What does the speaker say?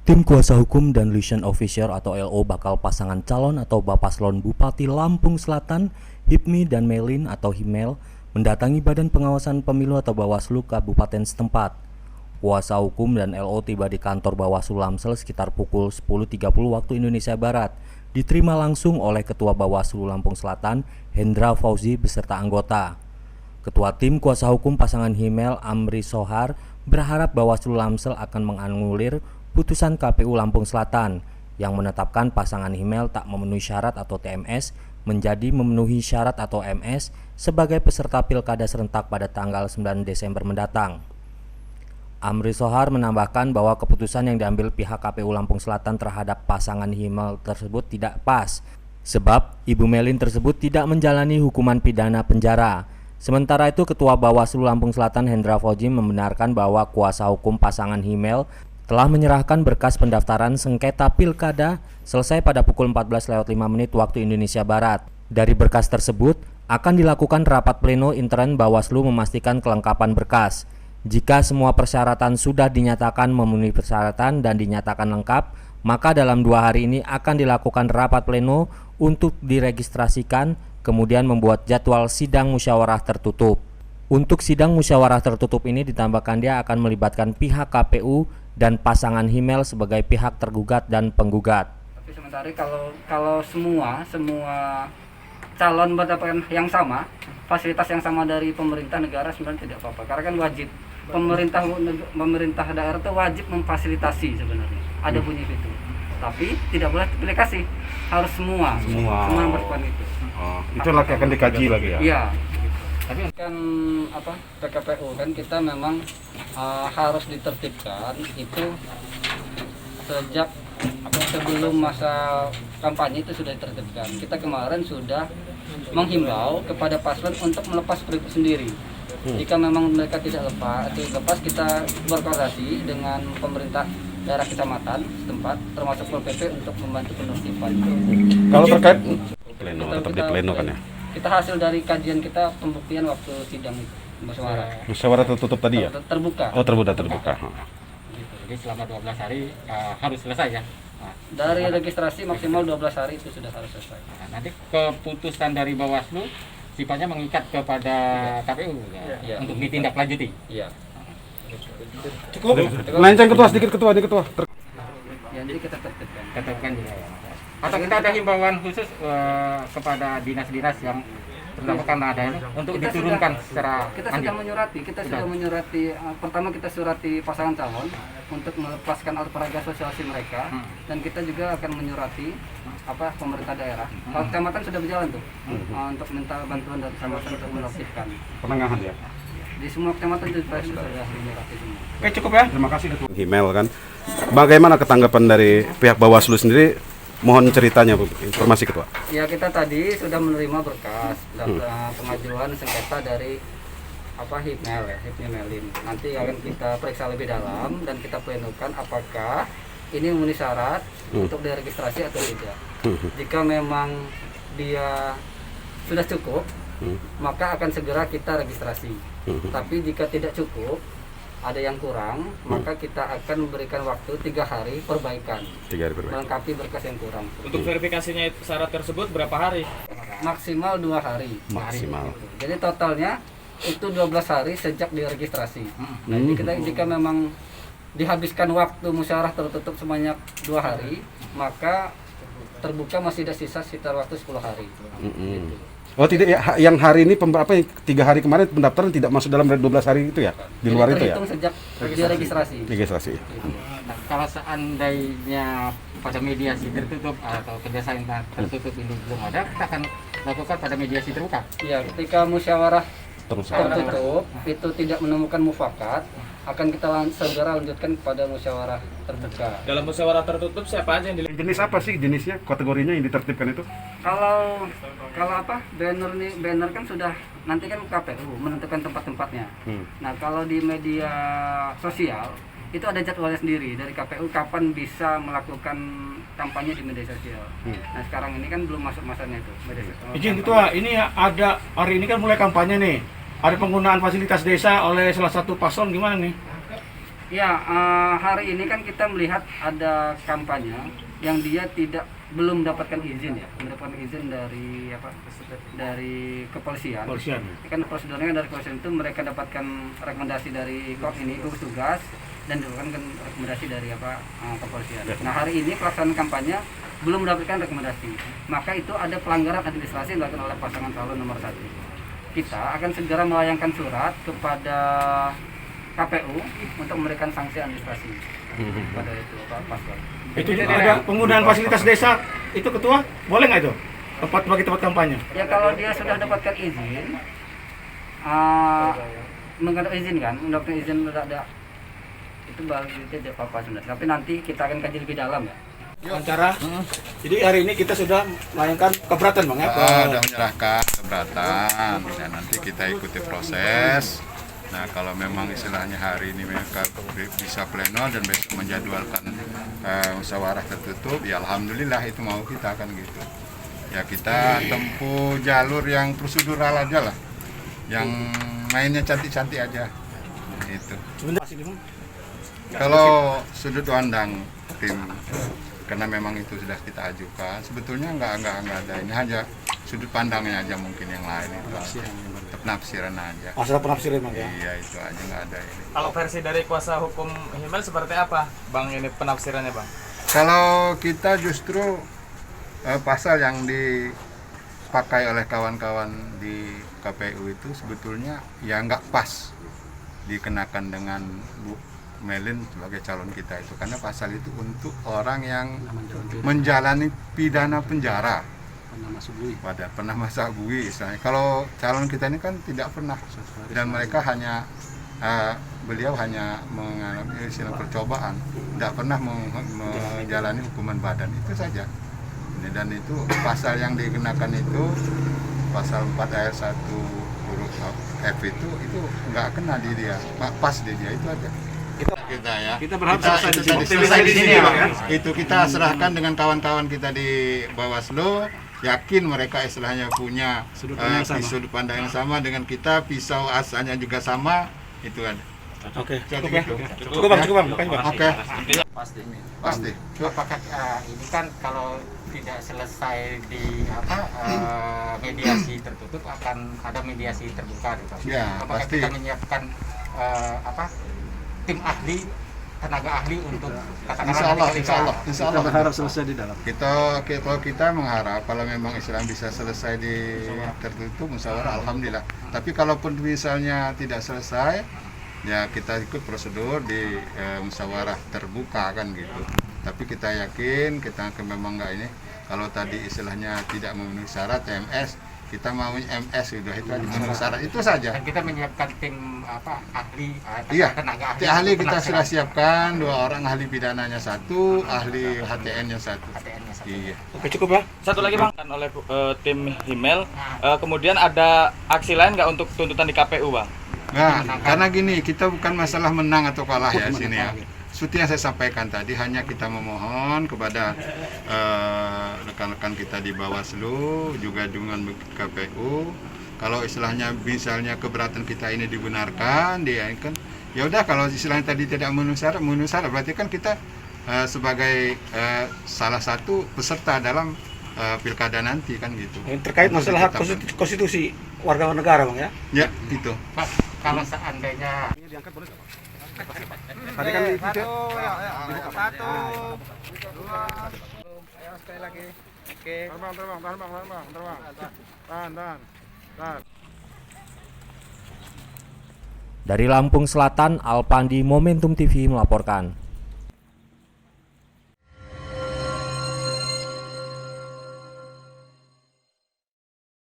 Tim kuasa hukum dan liaison officer atau LO bakal pasangan calon atau Bapaslon Bupati Lampung Selatan, Hipmi dan Melin atau Himel, mendatangi Badan Pengawasan Pemilu atau Bawaslu Kabupaten setempat. Kuasa hukum dan LO tiba di kantor Bawaslu Lamsel sekitar pukul 10.30 waktu Indonesia Barat. Diterima langsung oleh Ketua Bawaslu Lampung Selatan, Hendra Fauzi beserta anggota. Ketua tim kuasa hukum pasangan Himel, Amri Sohar, berharap Bawaslu Lamsel akan menganulir putusan KPU Lampung Selatan yang menetapkan pasangan Himel tak memenuhi syarat atau TMS menjadi memenuhi syarat atau MS sebagai peserta pilkada serentak pada tanggal 9 Desember mendatang. Amri Sohar menambahkan bahwa keputusan yang diambil pihak KPU Lampung Selatan terhadap pasangan Himel tersebut tidak pas, sebab Ibu Melin tersebut tidak menjalani hukuman pidana penjara. Sementara itu, Ketua Bawaslu Lampung Selatan Hendra Fauzi membenarkan bahwa kuasa hukum pasangan Himel telah menyerahkan berkas pendaftaran sengketa pilkada selesai pada pukul 14.05 waktu Indonesia Barat. Dari berkas tersebut akan dilakukan rapat pleno intern Bawaslu memastikan kelengkapan berkas. Jika semua persyaratan sudah dinyatakan memenuhi persyaratan dan dinyatakan lengkap, maka dalam 2 hari ini akan dilakukan rapat pleno untuk diregistrasikan, kemudian membuat jadwal sidang musyawarah tertutup. Untuk sidang musyawarah tertutup ini ditambahkan dia akan melibatkan pihak KPU dan pasangan Himel sebagai pihak tergugat dan penggugat. Tapi sementara kalau semua calon mendapatkan yang sama, fasilitas yang sama dari pemerintah negara sebenarnya tidak apa-apa. Karena kan wajib pemerintah daerah itu wajib memfasilitasi sebenarnya. Ada bunyi itu. Tapi tidak boleh pilih kasih, harus semua yang berperan itu. Oh, itu lagi akan dikaji lagi ya? Iya. Tapi kan PKPU kan kita memang harus ditertibkan itu sejak sebelum masa kampanye itu sudah ditertibkan. Kita kemarin sudah menghimbau kepada paslon untuk melepas perikut sendiri. Jika memang mereka tidak lepas, kita berkoordinasi dengan pemerintah daerah kecamatan setempat, termasuk Pol PP untuk membantu penertiban. Kalau terkait pleno, tetap di pleno kan ya? Kita hasil dari kajian kita pembuktian waktu sidang musyawarah. Musyawarah tertutup tadi ya? Terbuka. Oh, terbuka. Jadi selama 12 hari harus selesai ya? Dari registrasi maksimal 12 hari itu sudah harus selesai. Nanti keputusan dari Bawaslu sifatnya mengikat kepada KPU ya? Untuk ditindaklanjuti? Iya. Cukup. Melenceng ketua sedikit ketua. Jadi kita tertibkan juga ya? Atau kita ada himbauan khusus kepada dinas-dinas yang terutama karena ada ini untuk diturunkan secara kita sudah menyurati pertama kita surati pasangan calon untuk melepaskan alat peraga sosialisasi mereka dan kita juga akan menyurati pemerintah daerah. Kalau kecamatan sudah berjalan tuh untuk minta bantuan dari kecamatan untuk menertibkan Penengahan ya? di semua kecamatan juga sudah menyurati semua. Oke, cukup ya. Terima kasih ketua. Himel kan. Bagaimana ketanggapan dari pihak Bawaslu sendiri? Mohon ceritanya, informasi ketua. Ya, kita tadi sudah menerima berkas pengajuan sengketa dari Hipmi Melin. Nanti akan kita periksa lebih dalam dan kita plenukan apakah ini memenuhi syarat untuk diregistrasi atau tidak. Jika memang dia sudah cukup, maka akan segera kita registrasi. Tapi jika tidak cukup, ada yang kurang, maka kita akan memberikan waktu 3 hari perbaikan. Melengkapi berkas yang kurang. Untuk verifikasinya syarat tersebut berapa hari? Maksimal 2 hari. Maksimal. Jadi totalnya itu 12 hari sejak diregistrasi. Nah, jika memang dihabiskan waktu musyawarah tertutup sebanyak 2 hari, maka terbuka masih ada sisa sekitar waktu 10 hari. Gitu. Oh tidak ya, yang hari ini 3 hari kemarin pendaftaran tidak masuk dalam 12 hari itu ya? Di luar itu ya? Terhitung sejak registrasi. Nah, kalau seandainya pada mediasi tertutup atau kerjasama tertutup ini belum ada, kita akan lakukan pada mediasi terbuka. Iya, ketika musyawarah tertutup itu tidak menemukan mufakat, akan kita segera lanjutkan kepada musyawarah terbuka. Dalam musyawarah tertutup siapa aja yang dilihat? Jenis apa sih jenisnya, kategorinya yang ditertibkan itu? Kalau banner kan sudah nanti kan KPU menentukan tempat-tempatnya. Nah, kalau di media sosial itu ada jadwalnya sendiri dari KPU kapan bisa melakukan kampanye di media sosial. Nah, sekarang ini kan belum masuk masanya itu media sosial. Izin ketua, ini ada hari ini kan mulai kampanye nih. Ada penggunaan fasilitas desa oleh salah satu paslon, gimana nih? Ya, hari ini kan kita melihat ada kampanye yang dia belum mendapatkan izin ya, mendapatkan izin dari dari kepolisian. Ini kan prosedurnya dari kepolisian itu mereka dapatkan rekomendasi dari gugus tugas dan diberikan rekomendasi dari kepolisian. Nah, hari ini pelaksanaan kampanye belum mendapatkan rekomendasi, maka itu ada pelanggaran administrasi yang dilakukan oleh pasangan calon nomor 1. Kita akan segera melayangkan surat kepada KPU untuk memberikan sanksi administrasi pada itu paslon. Itu ada penggunaan fasilitas desa itu ketua boleh nggak itu bagi tempat kampanye? Ya kalau dia sudah dapatkan izin, mendapatkan izin sudah ada, itu baru tidak apa-apa sebenarnya. Tapi nanti kita akan kaji lebih dalam ya. Wawancara. Jadi hari ini kita sudah melayangkan keberatan bang ya? Sudah menyerahkan keberatan dan nanti kita ikuti proses. Nah kalau memang istilahnya hari ini mereka bisa pleno dan besok menjadwalkan musyawarah tertutup, ya alhamdulillah itu mau kita kan gitu. Ya kita tempuh jalur yang prosedural aja lah, yang mainnya cantik-cantik aja. Itu. Kalau sudut pandang tim, karena memang itu sudah kita ajukan, sebetulnya nggak ada ini aja sudut pandangnya aja, mungkin yang lain itu penafsiran aja. Masalah penafsiran bang ya? Iya itu aja, nggak ada ini. Kalau versi dari kuasa hukum Himmel seperti apa bang ini penafsirannya bang? Kalau kita justru pasal yang dipakai oleh kawan-kawan di KPU itu sebetulnya ya nggak pas dikenakan dengan Bu Melin sebagai calon kita itu, karena pasal itu untuk orang yang menjalani pidana penjara pernah masa bui istilahnya. Kalau calon kita ini kan tidak pernah, dan mereka hanya beliau hanya mengalami istilah percobaan, tidak pernah menjalani hukuman badan, itu saja. Dan itu pasal yang dikenakan itu pasal 4 ayat 1 huruf F itu nggak kena di dia, pas di dia, itu aja. Kita berharap selesai di sini ya. Itu kita serahkan dengan kawan-kawan kita di Bawaslu, yakin mereka istilahnya punya sudut pandang yang sama dengan kita, pisau asalnya juga sama, itu ada. Oke. Cukup bang. Oke. Pasti. Apakah ini kan kalau tidak selesai di mediasi tertutup akan ada mediasi terbuka gitu. Ya, apakah pasti. kita menyiapkan tim ahli, tenaga ahli untuk Insya Allah. Kita berharap selesai di dalam. Kita mengharap kalau memang Islam bisa selesai di tertutup musyawarah, alhamdulillah. Tapi kalaupun misalnya tidak selesai, ya kita ikut prosedur di musyawarah terbuka kan gitu. Tapi kita yakin kita memang nggak ini. Kalau tadi istilahnya tidak memenuhi syarat MS, kita mau MS sudah itu aja memenuhi syarat, itu saja. Dan kita menyiapkan tim ahli, Iya, tenaga ahli. tim ahli kita sudah siapkan 2 orang, ahli pidananya 1, ahli HTN-nya 1. Iya. Oke, cukup ya. Satu lagi bang, oleh tim Himmel, kemudian ada aksi lain nggak untuk tuntutan di KPU bang? Nah, karena gini, kita bukan masalah menang atau kalah ya sini ya. Seperti yang saya sampaikan tadi, hanya kita memohon kepada rekan-rekan kita di Bawaslu, juga dengan KPU, kalau istilahnya misalnya keberatan kita ini dibenarkan, ya udah, kalau istilahnya tadi tidak memenuhi syarat, berarti kan kita sebagai salah satu peserta dalam pilkada nanti kan gitu. Terkait masalah hak konstitusi warga negara bang ya? Ya, gitu. Pak, kalau seandainya Tadi kan di video. Satu, dua, sekali lagi. Oke. Terbang. Tahan. Dari Lampung Selatan, Alpandi Momentum TV melaporkan.